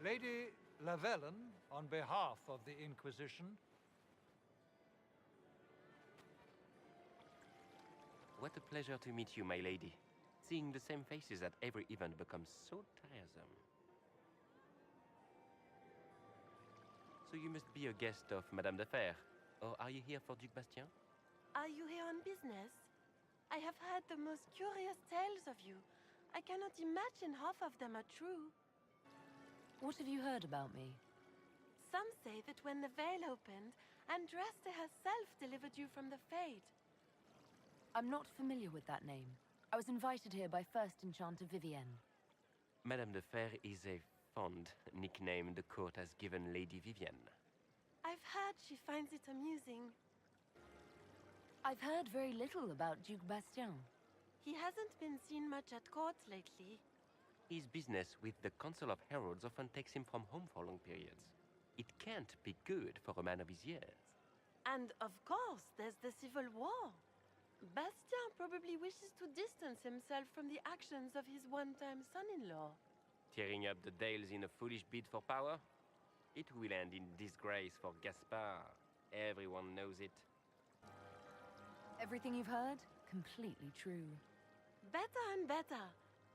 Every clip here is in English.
Lady Lavellen, on behalf of the Inquisition. What a pleasure to meet you, my lady. Seeing the same faces at every event becomes so tiresome. So you must be a guest of Madame de Fer, or are you here for Duc Bastien? Are you here on business? I have heard the most curious tales of you. I cannot imagine half of them are true. What have you heard about me? Some say that when the veil opened, Andraste herself delivered you from the Fade. I'm not familiar with that name. I was invited here by First Enchanter Vivienne. Madame de Fer is a fond nickname the court has given Lady Vivienne. I've heard she finds it amusing. I've heard very little about Duc Bastien. He hasn't been seen much at court lately. His business with the Council of Heralds often takes him from home for long periods. It can't be good for a man of his years. And of course, there's the Civil War. Bastien probably wishes to distance himself from the actions of his one-time son-in-law. Tearing up the Dales in a foolish bid for power? It will end in disgrace for Gaspard. Everyone knows it. Everything you've heard? Completely true. Better and better.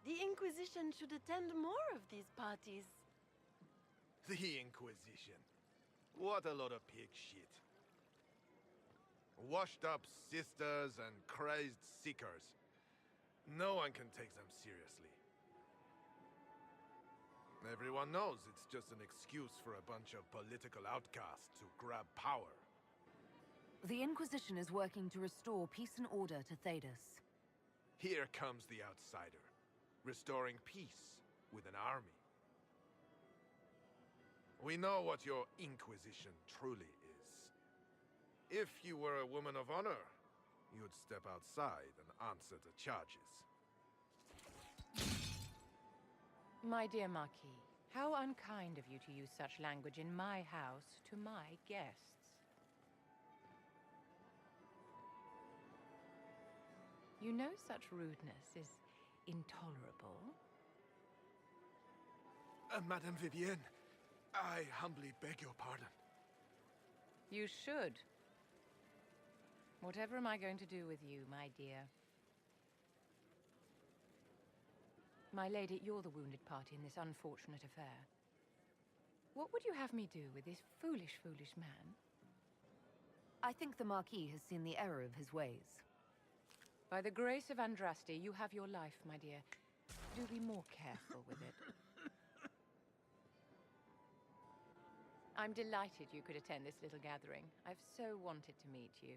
The Inquisition should attend more of these parties. The Inquisition. What a lot of pig shit. Washed-up sisters and crazed seekers. No one can take them seriously. Everyone knows it's just an excuse for a bunch of political outcasts to grab power. The Inquisition is working to restore peace and order to Thedas. Here comes the outsider, restoring peace with an army. We know what your Inquisition truly is. If you were a woman of honor, you'd step outside and answer the charges. My dear Marquis, how unkind of you to use such language in my house to my guests. You know such rudeness is intolerable. Madame Vivienne, I humbly beg your pardon. You should. Whatever am I going to do with you, my dear? My lady, you're the wounded party in this unfortunate affair. What would you have me do with this foolish, foolish man? I think the Marquis has seen the error of his ways. By the grace of Andraste, you have your life, my dear. Do be more careful with it. I'm delighted you could attend this little gathering. I've so wanted to meet you.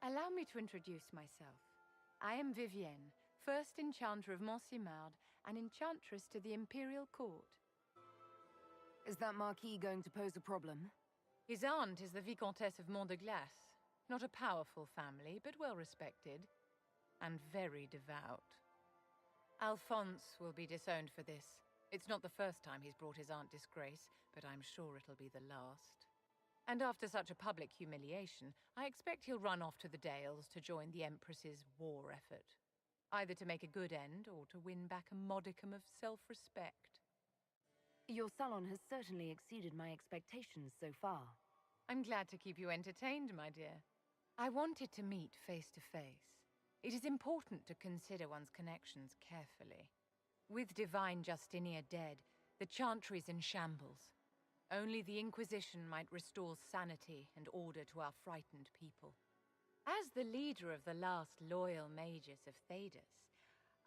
Allow me to introduce myself. I am Vivienne, First Enchanter of Monsimard and Enchantress to the Imperial Court. Is that Marquis going to pose a problem? His aunt is the Vicomtesse of Mont de Glace. Not a powerful family, but well respected. And very devout. Alphonse will be disowned for this. It's not the first time he's brought his aunt disgrace, but I'm sure it'll be the last. And after such a public humiliation, I expect he'll run off to the Dales to join the Empress's war effort. Either to make a good end, or to win back a modicum of self-respect. Your salon has certainly exceeded my expectations so far. I'm glad to keep you entertained, my dear. I wanted to meet face to face. It is important to consider one's connections carefully. With Divine Justinia dead, the Chantry's in shambles. Only the Inquisition might restore sanity and order to our frightened people. As the leader of the last loyal mages of Thedas,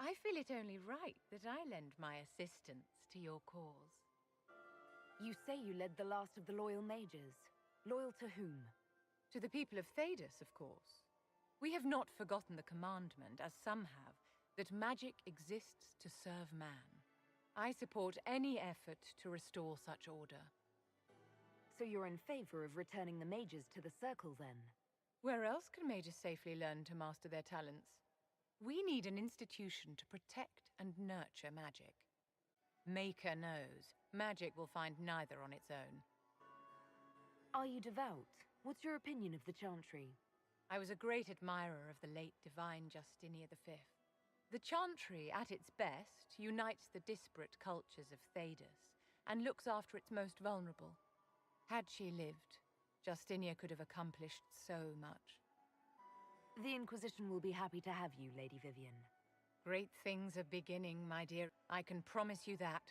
I feel it only right that I lend my assistance to your cause. You say you led the last of the loyal mages. Loyal to whom? To the people of Thedas, of course. We have not forgotten the commandment, as some have, that magic exists to serve man. I support any effort to restore such order. So you're in favor of returning the mages to the Circle, then? Where else can mages safely learn to master their talents? We need an institution to protect and nurture magic. Maker knows, magic will find neither on its own. Are you devout? What's your opinion of the Chantry? I was a great admirer of the late Divine Justinia V. The Chantry, at its best, unites the disparate cultures of Thedas and looks after its most vulnerable. Had she lived, Justinia could have accomplished so much. The Inquisition will be happy to have you, Lady Vivian. Great things are beginning, my dear. I can promise you that.